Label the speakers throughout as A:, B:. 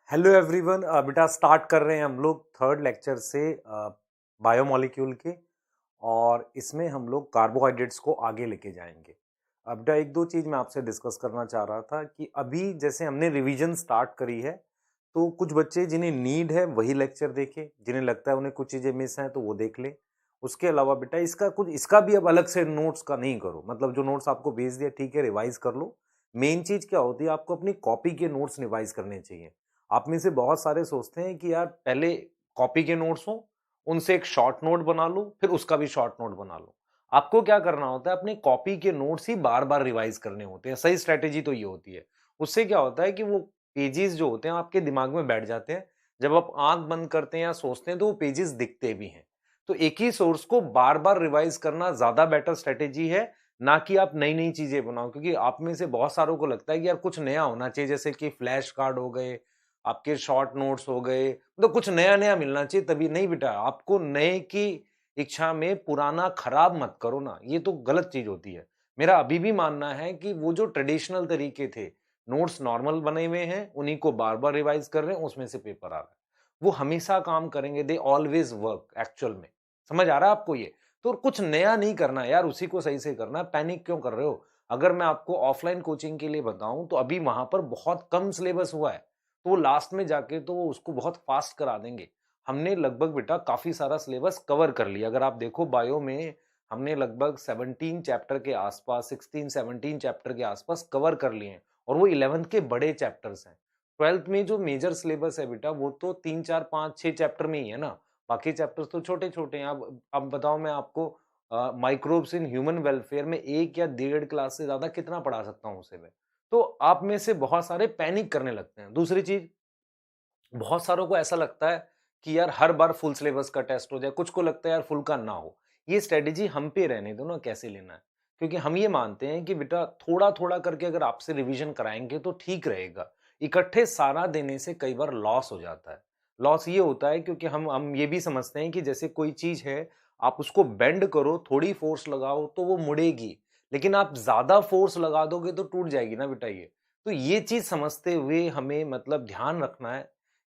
A: Hello everyone. बेटा start कर रहे हैं हम लोग थर्ड लेक्चर से बायोमोलिक्यूल के। और इसमें हम लोग कार्बोहाइड्रेट्स को आगे लेके जाएंगे। अब बेटा एक दो चीज़ मैं आपसे डिस्कस करना चाह रहा था कि अभी जैसे हमने रिवीजन स्टार्ट करी है, तो कुछ बच्चे जिन्हें नीड है वही लेक्चर देखें, जिन्हें लगता है उन्हें कुछ चीज़ें मिस हैं तो वो देख लें। उसके अलावा बेटा इसका भी अब अलग से नोट्स का नहीं करो, मतलब जो नोट्स आपको भेज दिया ठीक है रिवाइज कर लो। मेन चीज़ क्या होती है, आपको अपनी कॉपी के नोट्स रिवाइज करने चाहिए। आप में से बहुत सारे सोचते हैं कि यार पहले कॉपी के नोट्स हो, उनसे एक शॉर्ट नोट बना लो, फिर उसका भी शॉर्ट नोट बना लो। आपको क्या करना होता है, अपने कॉपी के नोट्स ही बार-बार रिवाइज करने होते हैं। सही स्ट्रैटेजी तो ये होती है। उससे क्या होता है कि वो पेजेस जो होते हैं आपके दिमाग में बैठ जाते हैं। जब आप आँख बंद करते हैं या सोचते हैं तो वो पेजेस दिखते भी हैं। तो एक ही सोर्स को बार-बार रिवाइज करना ज़्यादा बेटर स्ट्रैटेजी है, ना कि आप नई-नई चीज़ें बनाओ। क्योंकि आप में से बहुत सारों को लगता है कि यार कुछ नया होना चाहिए, जैसे कि फ्लैश कार्ड हो गए, आपके शॉर्ट नोट्स हो गए, मतलब कुछ नया-नया मिलना चाहिए तभी। नहीं बेटा, आपको नए की इच्छा में पुराना खराब मत करो ना, ये तो गलत चीज़ होती है। मेरा अभी भी मानना है कि वो जो ट्रेडिशनल तरीके थे, नोट्स नॉर्मल बने हुए हैं, उन्हीं को बार-बार रिवाइज़ कर रहे हैं, उसमें से पेपर आ रहा है। वो हमेशा काम करेंगे, दे ऑलवेज़ वर्क एक्चुअल में। समझ आ रहा है आपको ये? तो कुछ नया नहीं करना है यार, उसी को सही से करना है, पैनिक क्यों कर रहे हो? अगर मैं आपको ऑफलाइन कोचिंग के लिए बताऊँ, तो अभी वहाँ पर बहुत कम सिलेबस हुआ है। तो वो लास्ट में जाके तो वो उसको बहुत फास्ट करा देंगे। हमने लगभग बेटा काफ़ी सारा सिलेबस कवर कर लिया। अगर आप देखो बायो में हमने लगभग 17 चैप्टर के आसपास 16-17 चैप्टर के आसपास कवर कर लिए हैं और वो 11th के बड़े चैप्टर्स हैं। 12th में जो मेजर सिलेबस है बेटा वो तो 3, 4, 5, 6 चैप्टर में ही है ना। बाकी चैप्टर्स तो छोटे-छोटे हैं। अब बताओ मैं आपको माइक्रोब्स इन ह्यूमन वेलफेयर में 1 या डेढ़ क्लास से ज़्यादा कितना पढ़ा सकता हूँ उसे मैं। तो आप में से बहुत सारे पैनिक करने लगते हैं। दूसरी चीज़, बहुत सारों को ऐसा लगता है कि यार हर बार फुल सिलेबस का टेस्ट हो जाए, कुछ को लगता है यार फुल का ना हो। ये स्ट्रैटेजी हम पे रहने दो ना, कैसे लेना है। क्योंकि हम ये मानते हैं कि बेटा थोड़ा-थोड़ा करके अगर आपसे रिवीजन कराएँगे तो ठीक रहेगा। इकट्ठे सारा देने से कई बार लॉस हो जाता है। लॉस ये होता है क्योंकि हम ये भी समझते हैं कि जैसे कोई चीज़ है, आप उसको बेंड करो, थोड़ी फोर्स लगाओ तो वो मुड़ेगी। लेकिन आप ज़्यादा फोर्स लगा दोगे तो टूट जाएगी ना बेटा ये। तो ये चीज़ समझते हुए हमें मतलब ध्यान रखना है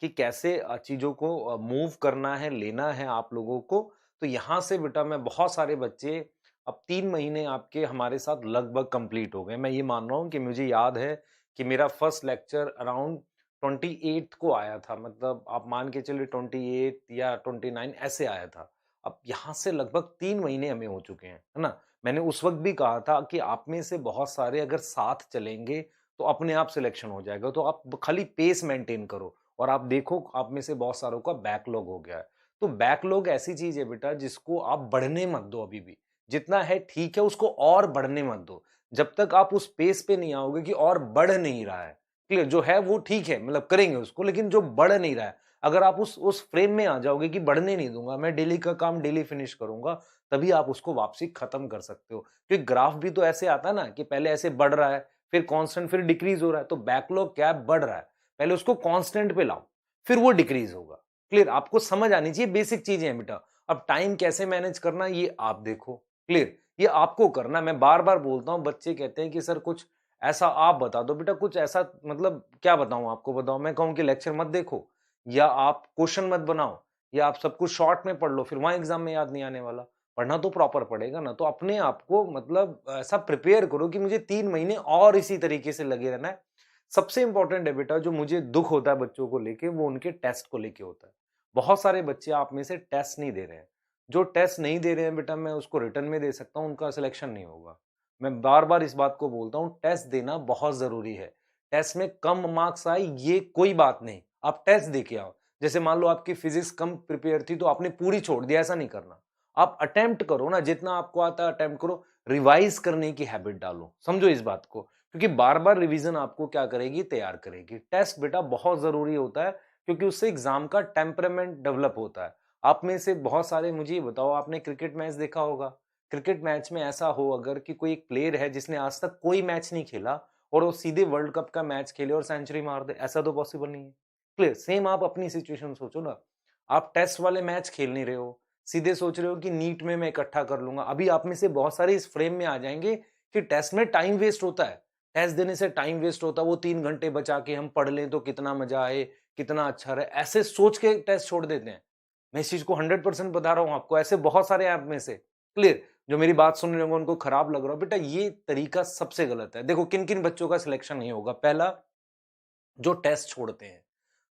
A: कि कैसे चीज़ों को मूव करना है, लेना है आप लोगों को। तो यहाँ से बेटा मैं बहुत सारे बच्चे अब 3 महीने आपके हमारे साथ लगभग कंप्लीट हो गए। मैं ये मान रहा हूँ कि मुझे याद है कि मेरा फर्स्ट लेक्चर अराउंड 28th को आया था। मतलब आप मान के चलिए 28 या 29 ऐसे आया था। अब यहाँ से लगभग 3 महीने हमें हो चुके हैं, है ना? मैंने उस वक़्त भी कहा था कि आप में से बहुत सारे अगर साथ चलेंगे, तो अपने आप सिलेक्शन हो जाएगा। तो आप खाली पेस मेंटेन करो। और आप देखो आप में से बहुत सारों का बैकलॉग हो गया है। तो बैकलॉग ऐसी चीज़ है बेटा जिसको आप बढ़ने मत दो अभी भी। जितना है ठीक है, उसको और बढ़ने मत दो। जब तक आप उस पेस पे नहीं आओगे कि और बढ़ नहीं रहा है। क्लियर? जो है वो ठीक है, मतलब करेंगे उसको, लेकिन जो बढ़ नहीं रहा है, अगर आप उस फ्रेम में आ जाओगे कि बढ़ने नहीं दूँगा, मैं डेली का काम डेली फिनिश करूँगा, तभी आप उसको वापसी खत्म कर सकते हो। क्योंकि ग्राफ भी तो ऐसे आता है ना कि पहले ऐसे बढ़ रहा है, फिर कांस्टेंट, फिर डिक्रीज़ हो रहा है। तो बैकलॉग क्या है, बढ़ रहा है। पहले उसको कांस्टेंट पे लाओ, फिर वो डिक्रीज होगा। क्लियर? आपको समझ आनी चाहिए, बेसिक चीजें हैं बेटा। अब टाइम कैसे मैनेज करना ये आप देखो। क्लियर? ये आपको करना है। मैं बार-बार बोलता हूँ, बच्चे कहते हैं कि सर कुछ ऐसा आप बता दो। बेटा कुछ ऐसा मतलब क्या बताऊँ आपको, बताओ? मैं कहूँ कि लेक्चर मत देखो या आप क्वेश्चन मत बनाओ या आप सब कुछ शॉर्ट में पढ़ लो, फिर वहाँ एग्जाम में याद नहीं आने वाला। पढ़ना तो प्रॉपर पड़ेगा ना। तो अपने आप को मतलब ऐसा प्रिपेयर करो कि मुझे 3 महीने और इसी तरीके से लगे रहना है। सबसे इम्पोर्टेंट है बेटा, जो मुझे दुःख होता है बच्चों को लेके, वो उनके टेस्ट को लेके होता है। बहुत सारे बच्चे आप में से टेस्ट नहीं दे रहे हैं। जो टेस्ट नहीं दे रहे हैं बेटा, मैं उसको रिटर्न में दे सकता हूँ, उनका सिलेक्शन नहीं होगा। मैं बार-बार इस बात को बोलता हूँ, टेस्ट देना बहुत ज़रूरी है। टेस्ट में कम मार्क्स आए ये कोई बात नहीं, आप टेस्ट दे के आओ। जैसे मान लो आपकी फिज़िक्स कम प्रिपेयर थी तो आपने पूरी छोड़ दी, ऐसा नहीं करना। आप अटेम्प्ट करो ना, जितना आपको आता है अटेम्प्ट करो, रिवाइज़ करने की हैबिट डालो। समझो इस बात को। क्योंकि बार-बार रिवीजन आपको क्या करेगी, तैयार करेगी। टेस्ट बेटा बहुत ज़रूरी होता है क्योंकि उससे एग्ज़ाम का टेम्परामेंट डेवलप होता है। आप में से बहुत सारे मुझे ये बताओ, आपने क्रिकेट मैच देखा होगा। क्रिकेट मैच में ऐसा हो अगर कि कोई एक प्लेयर है जिसने आज तक कोई मैच नहीं खेला और वो सीधे वर्ल्ड कप का मैच खेले और सेंचुरी मार दे, ऐसा तो पॉसिबल नहीं है। क्लियर? सेम आप अपनी सिचुएशन सोचो ना। आप टेस्ट वाले मैच खेल नहीं रहे हो, सीधे सोच रहे हो कि नीट में मैं इकट्ठा कर लूँगा। अभी आप में से बहुत सारे इस फ्रेम में आ जाएँगे कि टेस्ट में टाइम वेस्ट होता है। टेस्ट देने से टाइम वेस्ट होता है, वो 3 घंटे बचा के हम पढ़ लें तो कितना मज़ा आए, कितना अच्छा रहा, ऐसे सोच के टेस्ट छोड़ देते हैं। मैं इस चीज़ को 100% बता रहा हूँ आपको, ऐसे बहुत सारे ऐप में से। क्लियर? जो मेरी बात सुन रहे होंगे उनको खराब लग रहा हो, बेटा ये तरीका सबसे गलत है। देखो किन-किन बच्चों का सिलेक्शन नहीं होगा। पहला, जो टेस्ट छोड़ते हैं।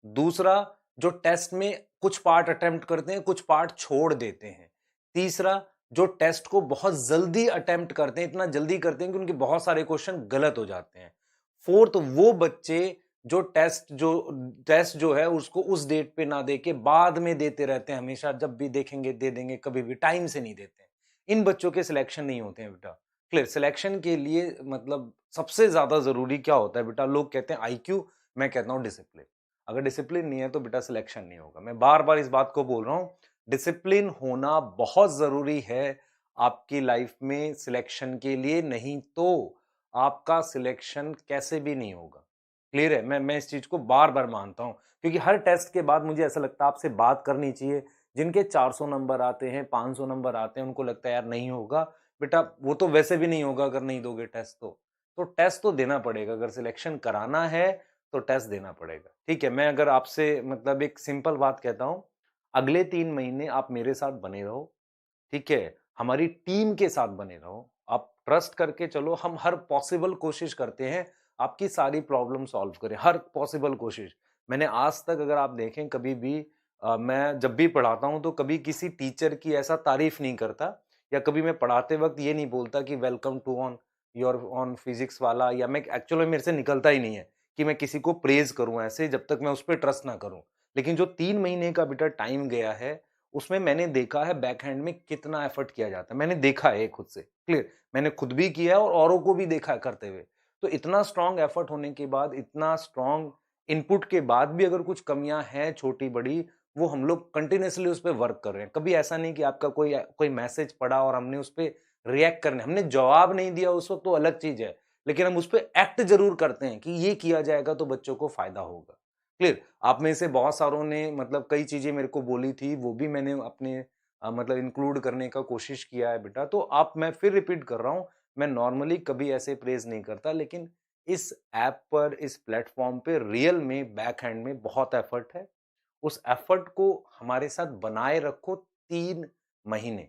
A: दूसरा, जो टेस्ट में कुछ पार्ट अटेम्प्ट करते हैं, कुछ पार्ट छोड़ देते हैं। तीसरा, जो टेस्ट को बहुत जल्दी अटेम्प्ट करते हैं, इतना जल्दी करते हैं कि उनके बहुत सारे क्वेश्चन गलत हो जाते हैं। फोर्थ, वो बच्चे जो टेस्ट जो है उसको उस डेट पे ना दे के बाद में देते रहते हैं, हमेशा जब भी देखेंगे दे देंगे, कभी भी टाइम से नहीं देते हैं। इन बच्चों के सिलेक्शन नहीं होते हैं बेटा। क्लियर? सिलेक्शन के लिए मतलब सबसे ज्यादा जरूरी क्या होता है बेटा? लोग कहते हैं आईक्यू, मैं कहता हूं डिसिप्लिन। अगर डिसिप्लिन नहीं है तो बेटा सिलेक्शन नहीं होगा। मैं बार बार इस बात को बोल रहा हूं, डिसिप्लिन होना बहुत जरूरी है आपकी लाइफ में सिलेक्शन के लिए, नहीं तो आपका सिलेक्शन कैसे भी नहीं होगा। क्लियर है? मैं इस चीज को बार बार मानता हूं, क्योंकि हर टेस्ट के बाद मुझे ऐसा लगता है आपसे बात करनी चाहिए। जिनके 400 नंबर आते हैं, 500 नंबर आते हैं, उनको लगता है यार नहीं होगा। बेटा वो तो वैसे भी नहीं होगा अगर नहीं दोगे टेस्ट तो टेस्ट तो देना पड़ेगा। अगर सिलेक्शन कराना है तो टेस्ट देना पड़ेगा। ठीक है? मैं अगर आपसे मतलब एक सिंपल बात कहता हूं, अगले 3 महीने आप मेरे साथ बने रहो। ठीक है? हमारी टीम के साथ बने रहो। आप ट्रस्ट करके चलो, हम हर पॉसिबल कोशिश करते हैं आपकी सारी प्रॉब्लम सॉल्व करें, हर पॉसिबल कोशिश। मैंने आज तक अगर आप देखें कभी भी मैं जब भी पढ़ाता हूं तो कभी किसी टीचर की ऐसा तारीफ नहीं करता, या कभी मैं पढ़ाते वक्त ये नहीं बोलता कि welcome to on your own physics वाला, या मैं एक्चुअली मेरे से निकलता ही नहीं है कि मैं किसी को प्रेज करूं ऐसे, जब तक मैं उस पर ट्रस्ट ना करूं। लेकिन जो 3 महीने का बेटा टाइम गया है, उसमें मैंने देखा है बैक हैंड में कितना एफर्ट किया जाता है। मैंने देखा है खुद से। क्लियर? मैंने खुद भी किया है और औरों को भी देखा है करते हुए। तो इतना स्ट्रांग एफर्ट होने के बाद, इतना स्ट्रांग इनपुट के बाद भी अगर कुछ कमियां हैं छोटी बड़ी, वो हम लोग कंटिन्यूअसली उस पर वर्क कर रहे हैं। कभी ऐसा नहीं कि आपका कोई कोई मैसेज पढ़ा और हमने उस पर रिएक्ट करने, हमने जवाब नहीं दिया उस वक्त तो अलग चीज है, लेकिन हम उस पर एक्ट जरूर करते हैं कि ये किया जाएगा तो बच्चों को फायदा होगा। क्लियर? आप में से बहुत सारों ने मतलब कई चीजें मेरे को बोली थी, वो भी मैंने अपने मतलब इंक्लूड करने का कोशिश किया है बेटा। तो आप, मैं फिर रिपीट कर रहा हूं, मैं नॉर्मली कभी ऐसे प्रेज नहीं करता, लेकिन इस ऐप पर, इस प्लेटफॉर्म पे रियल में बैक हैंड में बहुत एफर्ट है। उस एफर्ट को हमारे साथ बनाए रखो 3 महीने।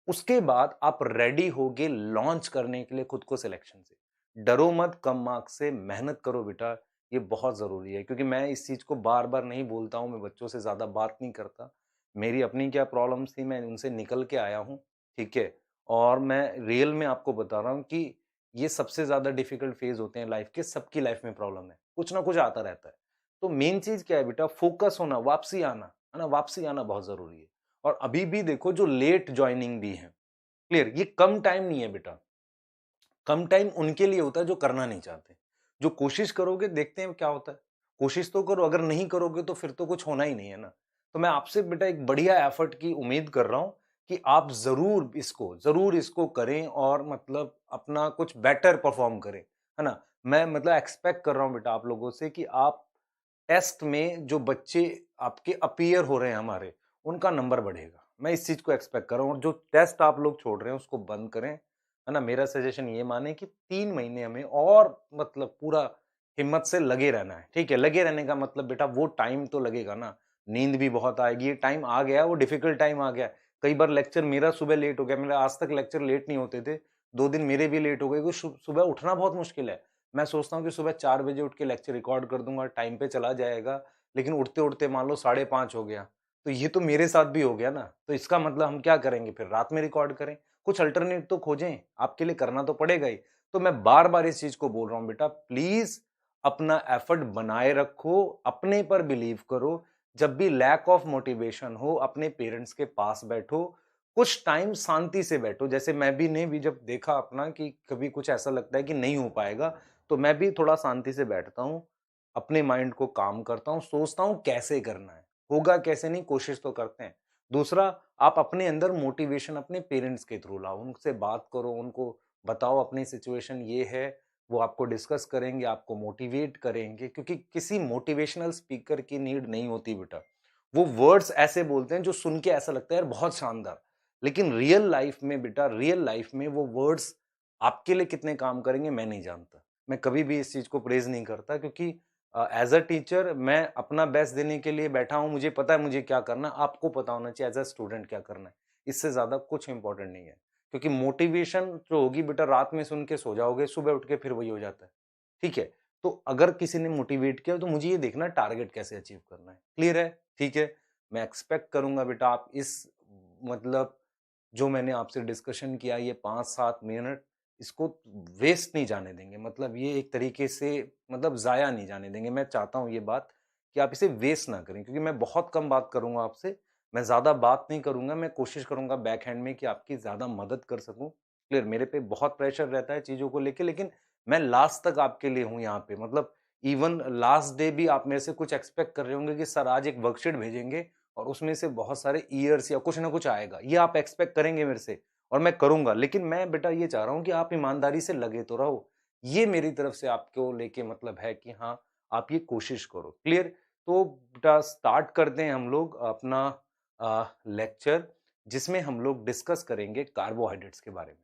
A: उसके बाद आप रेडी होगे लॉन्च करने के लिए खुद को सिलेक्शन से। डरो मत कम मार्क्स से, मेहनत करो बेटा। ये बहुत जरूरी है, क्योंकि मैं इस चीज को बार बार नहीं बोलता हूं, मैं बच्चों से ज्यादा बात नहीं करता। मेरी अपनी क्या प्रॉब्लम्स थी, मैं उनसे निकल के आया हूं। ठीक है? और मैं रियल में आपको बता रहा हूं कि ये सबसे ज्यादा डिफिकल्ट फेज होते हैं लाइफ के, सबकी लाइफ में प्रॉब्लम है, कुछ ना कुछ आता रहता है। तो मेन चीज क्या है बेटा? फोकस होना, वापसी आना, है ना? वापसी आना बहुत जरूरी है। और अभी भी देखो जो लेट ज्वाइनिंग भी है, क्लियर, ये कम टाइम नहीं है बेटा। कम टाइम उनके लिए होता है जो करना नहीं चाहते। जो कोशिश करोगे, देखते हैं क्या होता है। कोशिश तो करो, अगर नहीं करोगे तो फिर तो कुछ होना ही नहीं है ना। तो मैं आपसे बेटा एक बढ़िया एफर्ट की उम्मीद कर रहा हूं कि आप जरूर इसको करें और मतलब अपना कुछ बेटर परफॉर्म करें, है ना? मैं मतलब एक्सपेक्ट कर रहा हूं बेटा आप लोगों से कि आप टेस्ट में जो बच्चे आपके अपीयर हो रहे हैं हमारे, उनका नंबर बढ़ेगा। मैं इस चीज को एक्सपेक्ट कर रहा हूँ, और जो टेस्ट आप लोग छोड़ रहे हैं उसको बंद करें, है ना? मेरा सजेशन ये माने कि 3 महीने हमें और मतलब पूरा हिम्मत से लगे रहना है। ठीक है? लगे रहने का मतलब बेटा वो टाइम तो लगेगा ना, नींद भी बहुत आएगी। ये टाइम आ गया, वो डिफिकल्ट टाइम आ गया। कई बार लेक्चर मेरा सुबह लेट हो गया, मेरा आज तक लेक्चर लेट नहीं होते थे। 2 दिन मेरे भी लेट हो गए, क्योंकि सुबह उठना बहुत मुश्किल है। मैं सोचता हूँ कि सुबह 4 बजे उठ के लेक्चर रिकॉर्ड कर दूंगा, टाइम पे चला जाएगा, लेकिन उठते उठते मान लो 5:30 हो गया। तो ये तो मेरे साथ भी हो गया ना। तो इसका मतलब हम क्या करेंगे फिर? रात में रिकॉर्ड करें? कुछ अल्टरनेट तो खोजें, आपके लिए करना तो पड़ेगा ही। तो मैं बार बार इस चीज को बोल रहा हूं बेटा, प्लीज अपना एफर्ट बनाए रखो, अपने पर बिलीव करो। जब भी लैक ऑफ मोटिवेशन हो, अपने पेरेंट्स के पास बैठो, कुछ टाइम शांति से बैठो। जैसे मैं भी ने भी जब देखा अपना कि कभी कुछ ऐसा लगता है कि नहीं हो पाएगा, तो मैं भी थोड़ा शांति से बैठता हूँ, अपने माइंड को काम करता हूँ, सोचता हूँ कैसे करना है, होगा कैसे नहीं, कोशिश तो करते हैं। दूसरा, आप अपने अंदर मोटिवेशन अपने पेरेंट्स के थ्रू लाओ, उनसे बात करो, उनको बताओ अपनी सिचुएशन ये है, वो आपको डिस्कस करेंगे, आपको मोटिवेट करेंगे, क्योंकि किसी मोटिवेशनल स्पीकर की नीड नहीं होती बेटा। वो वर्ड्स ऐसे बोलते हैं जो सुन के ऐसा लगता है यार बहुत शानदार, लेकिन रियल लाइफ में बेटा, रियल लाइफ में वो वर्ड्स आपके लिए कितने काम करेंगे मैं नहीं जानता। मैं कभी भी इस चीज को प्रेज नहीं करता, क्योंकि एज़ अ टीचर मैं अपना बेस्ट देने के लिए बैठा हूँ, मुझे पता है मुझे क्या करना है, आपको पता होना चाहिए एज़ अ स्टूडेंट क्या करना है। इससे ज़्यादा कुछ इम्पोर्टेंट नहीं है। क्योंकि मोटिवेशन जो होगी बेटा रात में सुन के सो जाओगे, सुबह उठ के फिर वही हो जाता है। ठीक है? तो अगर किसी ने मोटिवेट किया तो मुझे ये देखना है टारगेट कैसे अचीव करना है। क्लियर है? ठीक है। मैं एक्सपेक्ट करूँगा बेटा आप इस मतलब जो मैंने आपसे डिस्कशन किया ये 5-7 मिनट इसको वेस्ट नहीं जाने देंगे। मतलब ये एक तरीके से मतलब ज़ाया नहीं जाने देंगे। मैं चाहता हूँ ये बात कि आप इसे वेस्ट ना करें क्योंकि मैं बहुत कम बात करूँगा आपसे। मैं ज़्यादा बात नहीं करूँगा, मैं कोशिश करूँगा बैक हैंड में कि आपकी ज़्यादा मदद कर सकूँ। क्लियर मेरे पे बहुत प्रेशर रहता है चीज़ों को लेके लेकिन मैं लास्ट तक आपके लिए हूँ यहाँ पे। मतलब इवन लास्ट डे भी आप मेरे से कुछ एक्सपेक्ट कर रहे होंगे कि सर आज एक वर्कशीट भेजेंगे और उसमें से बहुत सारे ईयर्स या कुछ ना कुछ आएगा। ये आप एक्सपेक्ट करेंगे मेरे से और मैं करूँगा। लेकिन मैं बेटा ये चाह रहा हूँ कि आप ईमानदारी से लगे तो रहो। ये मेरी तरफ से आपको लेके मतलब है कि हाँ, आप ये कोशिश करो। क्लियर? तो बेटा स्टार्ट करते हैं हम लोग अपना लेक्चर जिसमें हम लोग डिस्कस करेंगे कार्बोहाइड्रेट्स के बारे में।